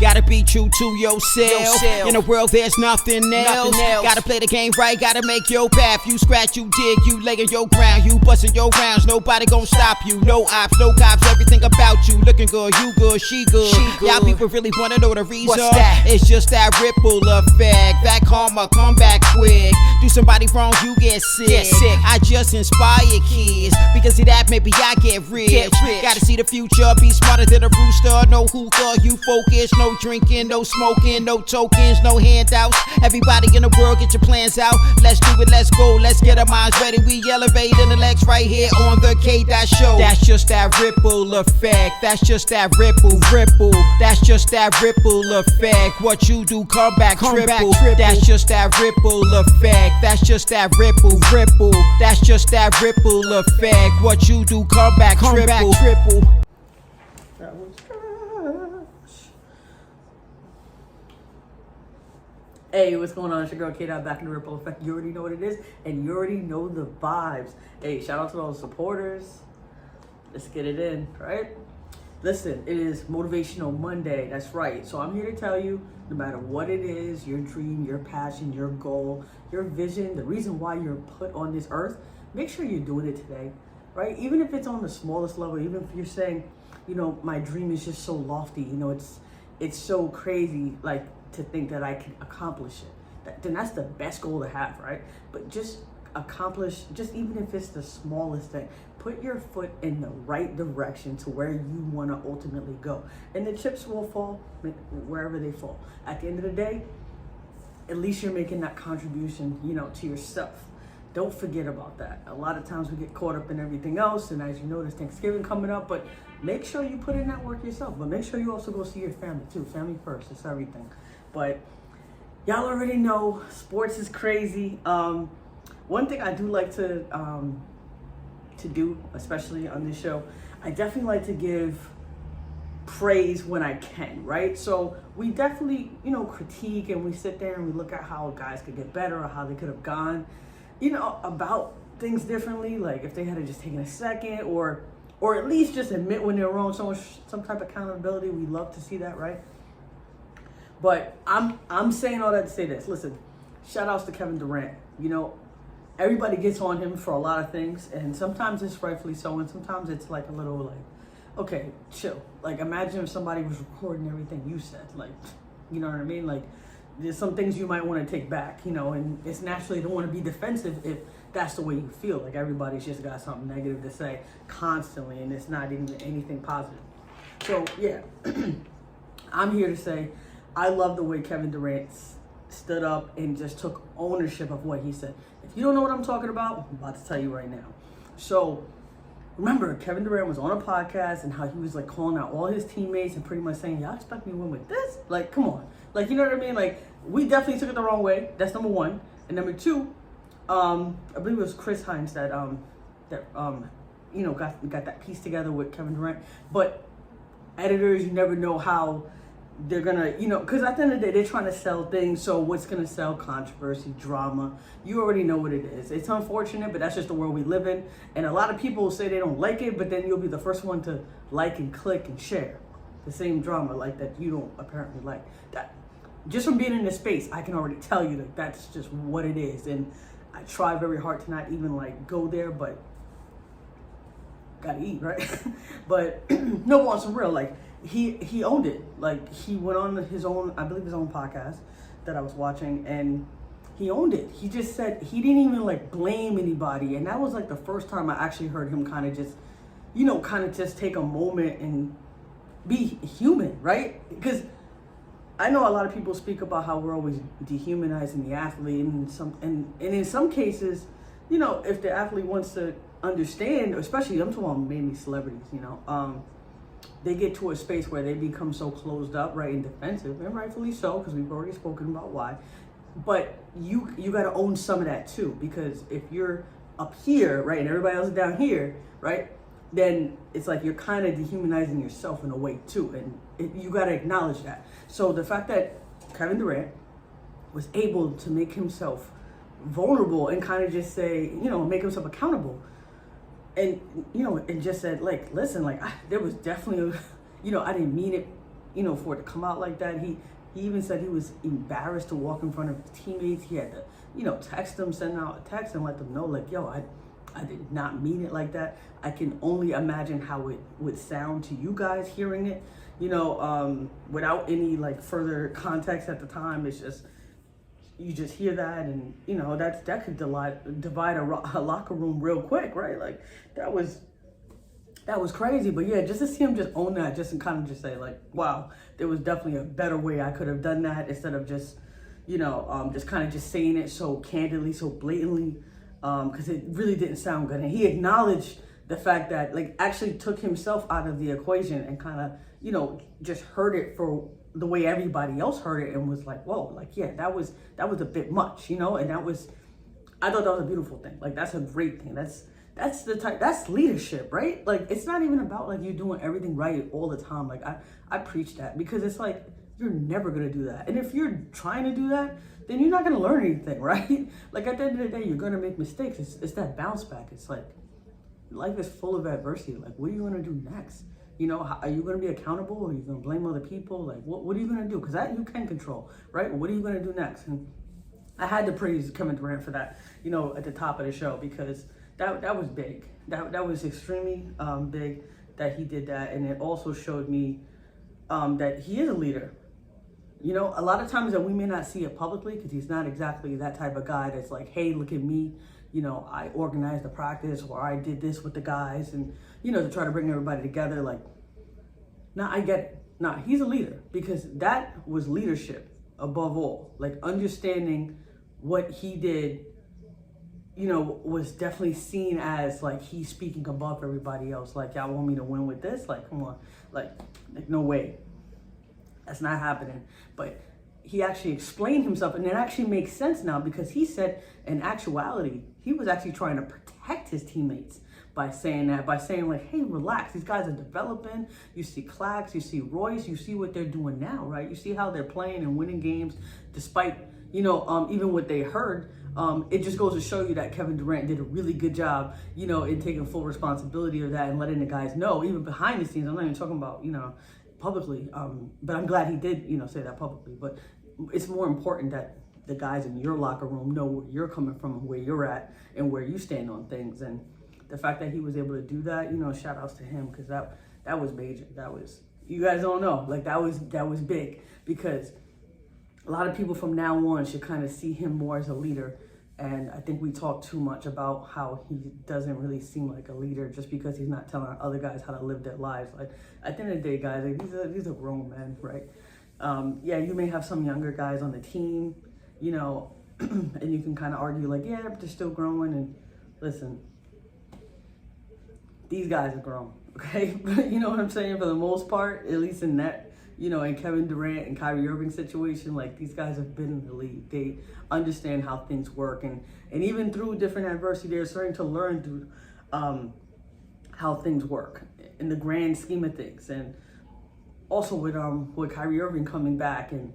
Gotta be true to yourself. In a world there's nothing else. Gotta play the game right, gotta make your path. You scratch, you dig, you lay in your ground. You bustin' your rounds, nobody gon' stop you. No ops, no cops, everything about you. Looking good, you good, she good. Y'all people really wanna know the reason. What's that? It's just that ripple effect. That karma come back quick. Do somebody wrong, you get sick. I just inspire kids, because of that maybe I get rich. Gotta see the future, be smarter than a rooster. No hookah, you focus. No drinking, no smoking, no tokens, no handouts. Everybody in the world, get your plans out. Let's do it, let's go, let's get our minds ready. We elevate intellects right here on the K-Dot Show. That's just that ripple effect. That's just that ripple. That's just that ripple effect. What you do, come back triple. That's just that ripple effect. That's just that ripple. That's just that ripple effect. What you do, come back triple. That was trash. Hey, what's going on? It's your girl K-Dot back in the Ripple Effect. You already know what it is, and you already know the vibes. Hey, shout out to all the supporters. Let's get it in, right? Listen, it is Motivational Monday. That's right. So I'm here to tell you, no matter what it is, your dream, your passion, your goal, your vision, the reason why you're put on this earth, make sure you're doing it today, right? Even if it's on the smallest level, even if you're saying, you know, my dream is just so lofty, you know, it's so crazy, like, to think that I can accomplish it. Then that's the best goal to have, right? But just accomplish, just even if it's the smallest thing, put your foot in the right direction to where you want to ultimately go. And the chips will fall wherever they fall. At the end of the day, at least you're making that contribution, you know, to yourself. Don't forget about that. A lot of times we get caught up in everything else, and as you know, there's Thanksgiving coming up, but make sure you put in that work yourself. But make sure you also go see your family too. Family first, it's everything. But y'all already know sports is crazy. One thing I do like to do, especially on this show, I definitely like to give praise when I can, right? So we definitely, you know, critique and we sit there and we look at how guys could get better or how they could have gone, you know, about things differently. Like if they had just taken a second or at least just admit when they're wrong, some type of accountability. We love to see that, right? But I'm saying all that to say this. Listen, shout outs to Kevin Durant. You know, everybody gets on him for a lot of things, and sometimes it's rightfully so, and sometimes it's like a little like, okay, chill. Like imagine if somebody was recording everything you said. Like, you know what I mean? Like there's some things you might want to take back, you know, and it's naturally don't want to be defensive if that's the way you feel. Like everybody's just got something negative to say constantly, and it's not even anything positive. So yeah, I'm here to say I love the way Kevin Durant stood up and just took ownership of what he said. If you don't know what I'm talking about, I'm about to tell you right now. So remember, Kevin Durant was on a podcast and how he was like calling out all his teammates and pretty much saying, y'all expect me to win with this? Like, come on. Like, you know what I mean? Like, we definitely took it the wrong way. That's number one. And number two, I believe it was Chris Hines that you know, got that piece together with Kevin Durant. But editors, you never know how they're gonna, you know, because at the end of the day, they're trying to sell things. So what's gonna sell? Controversy, drama. You already know what it is. It's unfortunate, but that's just the world we live in. And a lot of people say they don't like it, but then you'll be the first one to like and click and share the same drama like that you don't apparently like. That just from being in this space, I can already tell you that that's just what it is. And I try very hard to not even like go there, but gotta eat, right? But no, on some real, like he owned it. Like he went on his own, I believe his own podcast that I was watching, and he owned it. He just said he didn't even like blame anybody, and that was like the first time I actually heard him kind of just, you know, kind of just take a moment and be human, right? Because I know a lot of people speak about how we're always dehumanizing the athlete, and in some cases, you know, if the athlete wants to understand, especially I'm talking about mainly celebrities, you know, they get to a space where they become so closed up, right, and defensive, and rightfully so, because we've already spoken about why. But you got to own some of that too, because if you're up here, right, and everybody else is down here, right, then it's like you're kind of dehumanizing yourself in a way too, and you got to acknowledge that. So the fact that Kevin Durant was able to make himself vulnerable and kind of just say, you know, make himself accountable, and, you know, and just said, like, listen, like, there was definitely, you know, I didn't mean it for it to come out like that. He even said he was embarrassed to walk in front of his teammates. He had to, text them, send out a text and let them know, like, yo, I did not mean it like that. I can only imagine how it would sound to you guys hearing it, without any like further context at the time. It's just, you just hear that, and that could divide a locker room real quick, right? Like that was crazy. But yeah, just to see him just own that, just and kind of just say like, wow, there was definitely a better way I could have done that, instead of just just kind of just saying it so candidly, so blatantly, because it really didn't sound good. And he acknowledged the fact that, like, actually took himself out of the equation and kind of just heard it for the way everybody else heard it, and was like, whoa, like, yeah, that was a bit much, and I thought that was a beautiful thing. Like, that's a great thing. That's leadership, right? Like, it's not even about like you doing everything right all the time. Like, I preach that, because it's like, you're never gonna do that. And if you're trying to do that, then you're not gonna learn anything, right? Like, at the end of the day, you're gonna make mistakes. It's that bounce back. It's like, life is full of adversity. Like, what are you gonna do next? Are you gonna be accountable, or are you gonna blame other people? Like, what are you gonna do? Because that you can control, right? What are you gonna do next? And I had to praise Kevin Durant for that, at the top of the show, because that was big. That was extremely big that he did that. And it also showed me that he is a leader. A lot of times that we may not see it publicly, because he's not exactly that type of guy that's like, hey, look at me, I organized the practice, or I did this with the guys, and to try to bring everybody together. Like, nah, I get it. Nah, he's a leader, because that was leadership above all. Like, understanding what he did, was definitely seen as like he's speaking above everybody else. Like, y'all want me to win with this? Like, come on, like no way. That's not happening. But he actually explained himself, and it actually makes sense now, because he said in actuality, he was actually trying to protect his teammates by saying like, hey, relax, these guys are developing. You see Clax, you see Royce, you see what they're doing now, right? You see how they're playing and winning games despite, even what they heard. It just goes to show you that Kevin Durant did a really good job, in taking full responsibility of that and letting the guys know, even behind the scenes. I'm not even talking about, publicly, but I'm glad he did, say that publicly. But it's more important that the guys in your locker room know where you're coming from and where you're at and where you stand on things. And the fact that he was able to do that, shout outs to him, because that was major. That was, you guys don't know, like, that was big, because a lot of people from now on should kind of see him more as a leader. And I think we talk too much about how he doesn't really seem like a leader just because he's not telling other guys how to live their lives. Like, at the end of the day, guys, like, these are grown men, right? Yeah, you may have some younger guys on the team, and you can kind of argue like, yeah, but they're still growing. And listen, these guys are grown, okay? You know what I'm saying? For the most part, at least in that, in Kevin Durant and Kyrie Irving situation, like, these guys have been in the league. They understand how things work, and even through different adversity, they're starting to learn through how things work in the grand scheme of things. And also with Kyrie Irving coming back and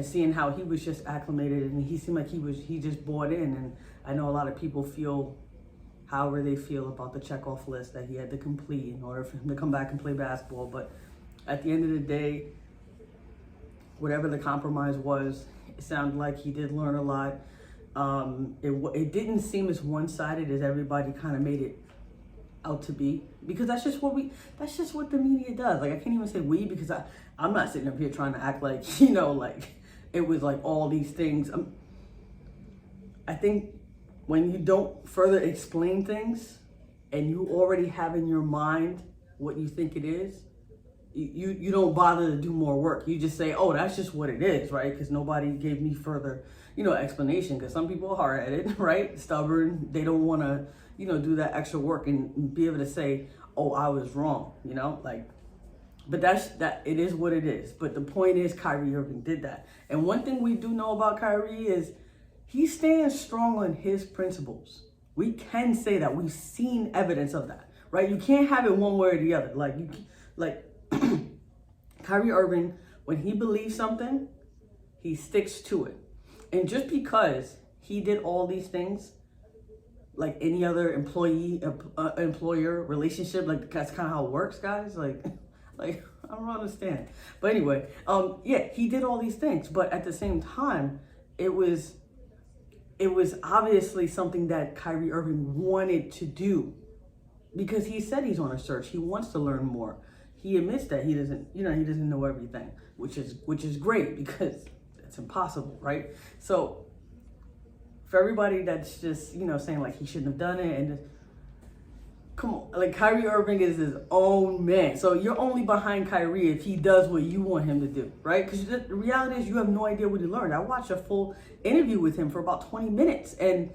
seeing how he was just acclimated, and he seemed like he just bought in. And I know a lot of people feel however they feel about the checkoff list that he had to complete in order for him to come back and play basketball. But at the end of the day, whatever the compromise was, it sounded like he did learn a lot. It didn't seem as one-sided as everybody kind of made it out to be, because that's just what the media does. Like, I can't even say we, because I'm not sitting up here trying to act like, like it was like all these things. I think when you don't further explain things and you already have in your mind what you think it is, you don't bother to do more work. You just say, oh, that's just what it is, right? Because nobody gave me further, explanation. Because some people are hard-headed, right? Stubborn. They don't want to, do that extra work and be able to say, oh, I was wrong, like. But that it is what it is. But the point is, Kyrie Irving did that. And one thing we do know about Kyrie is he stands strong on his principles. We can say that. We've seen evidence of that, right? You can't have it one way or the other. Like Kyrie Irving, when he believes something, he sticks to it. And just because he did all these things, like any other employer relationship, like, that's kind of how it works, guys. Like I don't understand. But anyway, yeah, he did all these things, but at the same time, it was obviously something that Kyrie Irving wanted to do, because he said he's on a search. He wants to learn more. He admits that he doesn't know everything, which is great, because it's impossible, right? So for everybody that's just, saying like he shouldn't have done it, and come on, like Kyrie Irving is his own man. So you're only behind Kyrie if he does what you want him to do, right? Because the reality is you have no idea what he learned. I watched a full interview with him for about 20 minutes, and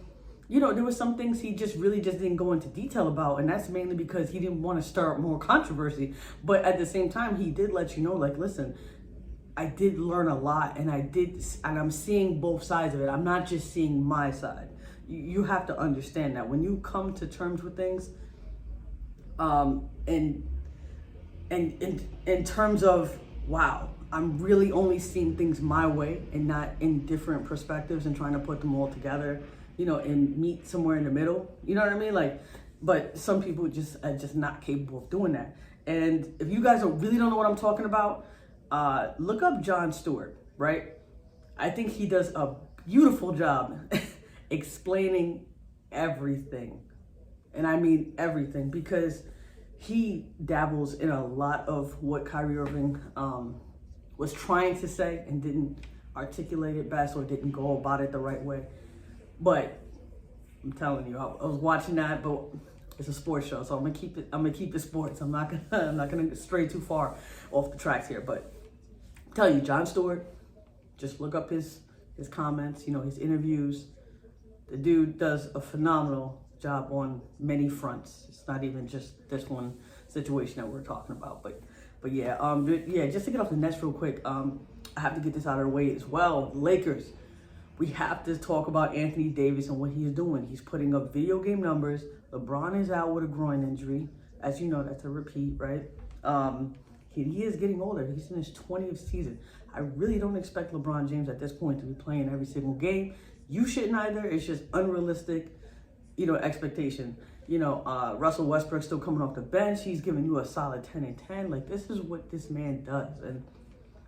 there were some things he just didn't go into detail about, and that's mainly because he didn't want to start more controversy. But at the same time, he did let you know, like, listen, I did learn a lot, and I'm seeing both sides of it. I'm not just seeing my side. You have to understand that when you come to terms with things, and in terms of, wow, I'm really only seeing things my way and not in different perspectives, and trying to put them all together, and meet somewhere in the middle. You know what I mean? Like, but some people are just not capable of doing that. And if you guys really don't know what I'm talking about, look up Jon Stewart, right? I think he does a beautiful job explaining everything. And I mean everything, because he dabbles in a lot of what Kyrie Irving was trying to say and didn't articulate it best, or didn't go about it the right way. But I'm telling you, I was watching that, but it's a sports show, so I'm gonna keep it sports. I'm not gonna stray too far off the tracks here. But I'm telling you, Jon Stewart, just look up his comments, his interviews. The dude does a phenomenal job on many fronts. It's not even just this one situation that we're talking about. But yeah, just to get off the Nets real quick, I have to get this out of the way as well. Lakers, we have to talk about Anthony Davis and what he's doing. He's putting up video game numbers. LeBron is out with a groin injury. As you know, that's a repeat, right? He is getting older. He's in his 20th season. I really don't expect LeBron James at this point to be playing every single game. You shouldn't either. It's just unrealistic, expectation. Russell Westbrook still coming off the bench. He's giving you a solid 10 and 10. Like, this is what this man does. And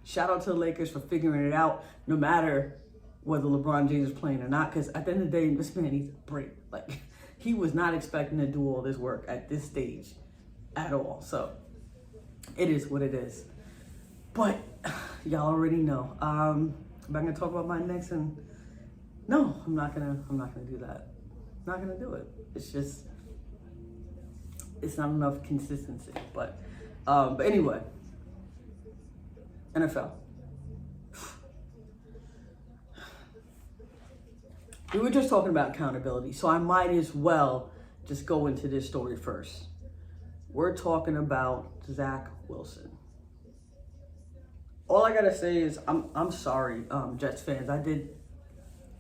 shout out to the Lakers for figuring it out, no matter whether LeBron James is playing or not. Because at the end of the day, this man needs a break. Like, he was not expecting to do all this work at this stage at all. So it is what it is. But y'all already know. Am I gonna talk about my Knicks? And no, I'm not gonna do that. I'm not gonna do it. It's not enough consistency. But anyway, NFL. We were just talking about accountability, so I might as well just go into this story first. We're talking about Zach Wilson. All I gotta say is I'm sorry, Jets fans. I did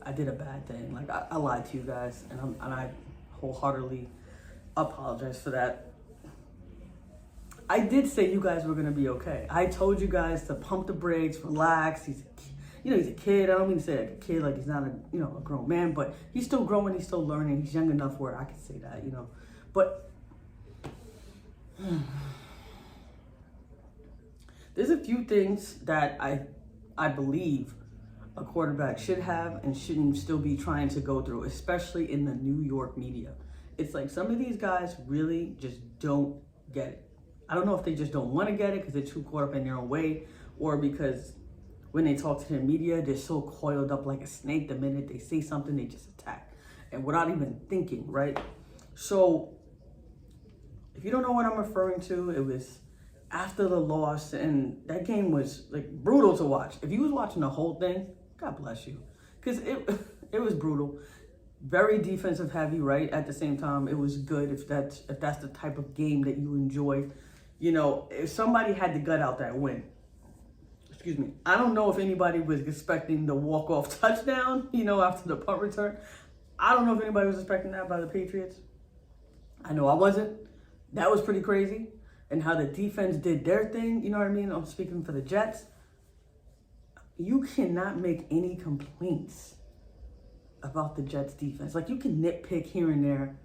a bad thing. Like, I lied to you guys, and I wholeheartedly apologize for that. I did say you guys were gonna be okay. I told you guys to pump the brakes, relax. He's a kid. I don't mean to say like a kid, like he's not a grown man, but he's still growing. He's still learning. He's young enough where I can say that, But there's a few things that I believe a quarterback should have and shouldn't still be trying to go through, especially in the New York media. It's like some of these guys really just don't get it. I don't know if they just don't want to get it because they're too caught up in their own way, or because when they talk to the media, they're so coiled up like a snake. The minute they say something, they just attack, and without even thinking, right? So if you don't know what I'm referring to, it was after the loss, and that game was like brutal to watch. If you was watching the whole thing, God bless you, because it was brutal. Very defensive heavy, right? At the same time, it was good if that's the type of game that you enjoy. If somebody had the gut out that win, excuse me, I don't know if anybody was expecting the walk-off touchdown, after the punt return. I don't know if anybody was expecting that by the Patriots. I know I wasn't. That was pretty crazy. And how the defense did their thing, you know what I mean? I'm speaking for the Jets. You cannot make any complaints about the Jets defense. Like, you can nitpick here and there,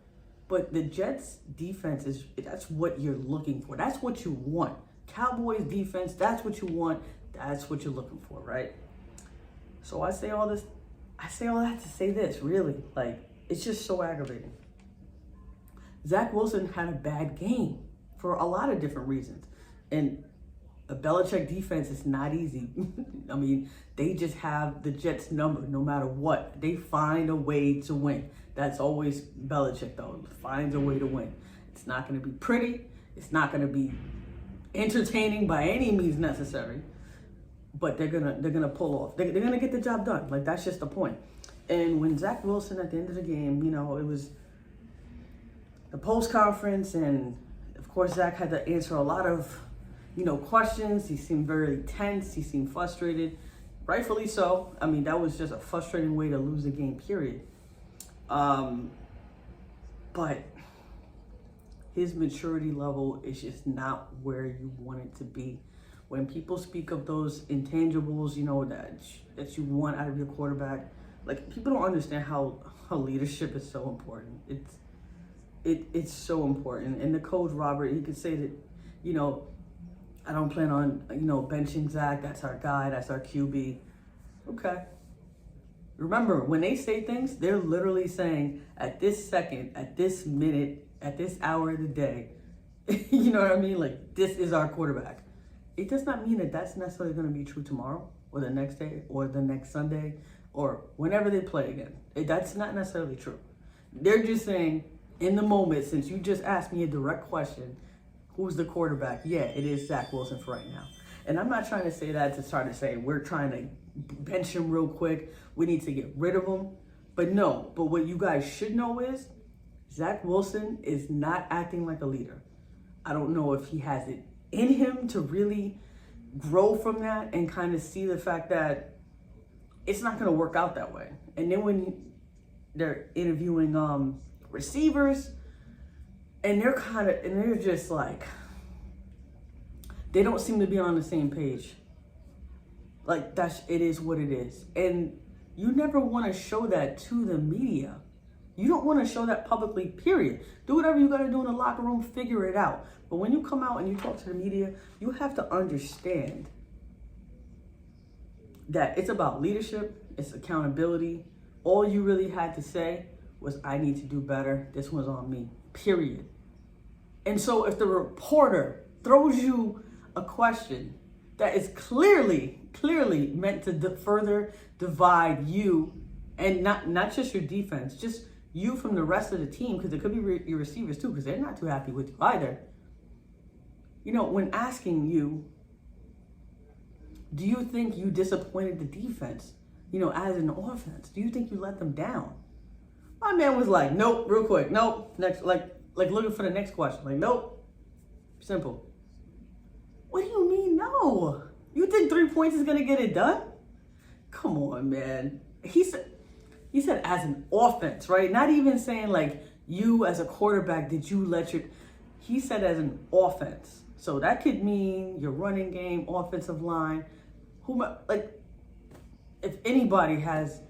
but the Jets defense that's what you're looking for. That's what you want. Cowboys defense, that's what you want. That's what you're looking for, right? So I say all that to say this, really. Like, it's just so aggravating. Zach Wilson had a bad game for a lot of different reasons. And a Belichick defense is not easy. I mean, they just have the Jets' number no matter what. They find a way to win. That's always Belichick, though. Finds a way to win. It's not going to be pretty. It's not going to be entertaining by any means necessary. But they're gonna pull off. They're gonna get the job done. Like, that's just the point. And when Zach Wilson at the end of the game, you know, it was the post conference, and of course Zach had to answer a lot of, you know, questions. He seemed very tense. He seemed frustrated, rightfully so. I mean, that was just a frustrating way to lose a game. Period. But his maturity level is just not where you want it to be. When people speak of those intangibles, you know, that you want out of your quarterback, like, people don't understand how leadership is so important. It's so important. And the coach, Robert, he could say that, you know, I don't plan on, you know, benching Zach. That's our guy. That's our QB. Okay. Remember, when they say things, they're literally saying, at this second, at this minute, at this hour of the day, you know what I mean? Like, this is our quarterback. It does not mean that that's necessarily going to be true tomorrow or the next day or the next Sunday or whenever they play again. That's not necessarily true. They're just saying, in the moment, since you just asked me a direct question, who's the quarterback? Yeah, it is Zach Wilson for right now. And I'm not trying to say that to start to say we're trying to bench him real quick. We need to get rid of him. But no, but what you guys should know is Zach Wilson is not acting like a leader. I don't know if he has it in him to really grow from that and kind of see the fact that it's not going to work out that way. And then when they're interviewing receivers, and they're just like, they don't seem to be on the same page. Like, it is what it is. And you never want to show that to the media. You don't want to show that publicly, period. Do whatever you got to do in the locker room, figure it out. But when you come out and you talk to the media, you have to understand that it's about leadership, it's accountability. All you really had to say was, I need to do better. This one's on me, period. And so if the reporter throws you a question that is clearly meant to further divide you, and not just your defense, just you from the rest of the team, because it could be your receivers too, because they're not too happy with you either. You know, when asking you, do you think you disappointed the defense, you know, as an offense? Do you think you let them down? My man was like, nope, real quick, nope, next, like looking for the next question, like, nope, simple. What do you mean, no? You think 3 points is gonna get it done? Come on, man. He said as an offense, right? Not even saying like you as a quarterback, did you let your, he said as an offense. So that could mean your running game, offensive line, like, if anybody has,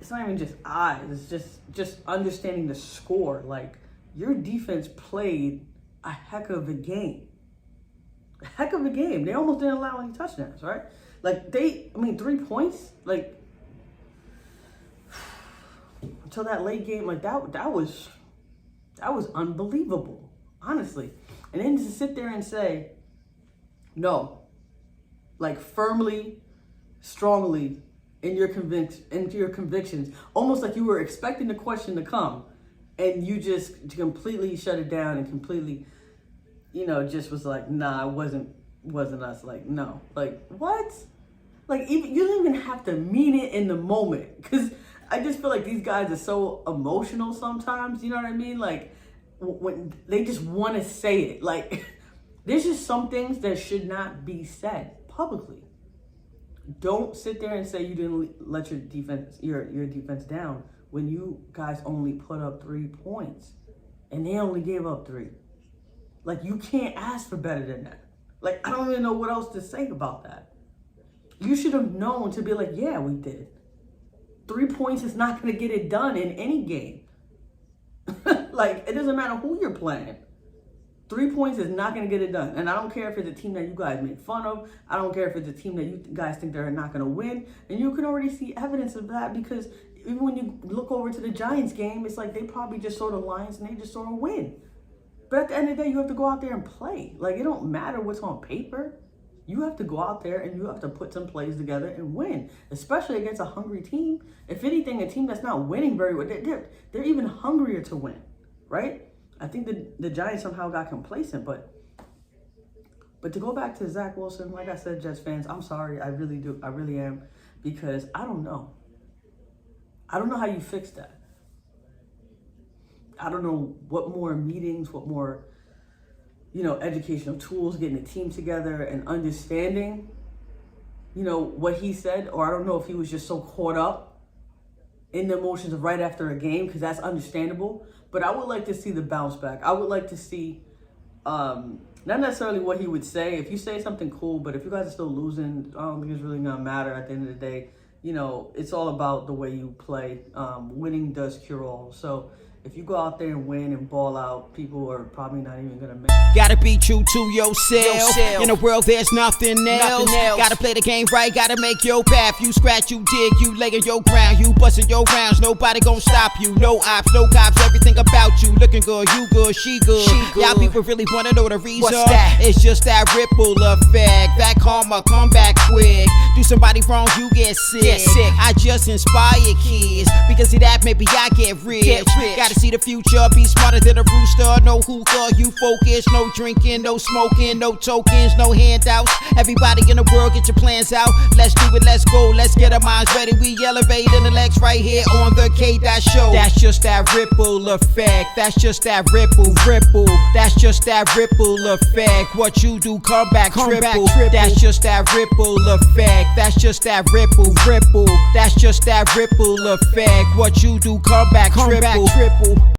it's not even just eyes, it's just understanding the score. Like, your defense played a heck of a game. A heck of a game. They almost didn't allow any touchdowns, right? Like, 3 points, like, until that late game, like, that was unbelievable, honestly. And then to sit there and say, no, like, firmly, strongly in your convictions, almost like you were expecting the question to come, and you just completely shut it down and completely, you know, just was like, nah, it wasn't us. Like, no, like, what? Like, even, you don't even have to mean it in the moment, because I just feel like these guys are so emotional sometimes, you know what I mean? Like, when they just want to say it, like, there's just some things that should not be said publicly. Don't sit there and say you didn't let your defense down when you guys only put up 3 points and they only gave up 3. Like, you can't ask for better than that. Like, I don't even know what else to say about that. You should have known to be like, yeah, we did. 3 points is not going to get it done in any game. Like, it doesn't matter who you're playing. 3 points is not going to get it done. And I don't care if it's a team that you guys make fun of. I don't care if it's a team that you guys think they're not going to win. And you can already see evidence of that, because even when you look over to the Giants game, it's like they probably just saw the Lions and they just saw a win. But at the end of the day, you have to go out there and play. Like, it don't matter what's on paper. You have to go out there and you have to put some plays together and win, especially against a hungry team. If anything, a team that's not winning very well, they're even hungrier to win, right? I think the Giants somehow got complacent, but to go back to Zach Wilson, like I said, Jets fans, I'm sorry, I really do, I really am, because I don't know how you fix that. I don't know what more meetings, what more, educational tools, getting the team together and understanding, what he said, or I don't know if he was just so caught up in the emotions of right after a game, because that's understandable. But I would like to see the bounce back. I would like to see, not necessarily what he would say. If you say something cool, but if you guys are still losing, I don't think it's really gonna matter at the end of the day. It's all about the way you play. Winning does cure all. So if you go out there and win and ball out, people are probably not even gonna make it. Gotta be true to yourself. In a world there's nothing else. Gotta play the game right, gotta make your path. You scratch, you dig, you lay on your ground, you bustin' your rounds. Nobody gon' stop you. No ops, no cops, everything about you looking good, you good, she good. Y'all people really wanna know the reason. What's that? It's just that ripple effect. That karma come back quick. Do somebody wrong, you get sick. I just inspire kids, because of that maybe I get rich. Gotta see the future, be smarter than a rooster. No hookah, you focus. No drinking, no smoking, no tokens, no handouts. Everybody in the world, get your plans out. Let's do it, let's go, let's get our minds ready. We elevate intellects right here on the K.Show. That's just that ripple effect. That's just that ripple. That's just that ripple effect. What you do, come back triple. That's just that ripple effect. That's just that ripple. That's just that ripple effect. What you do, come back triple.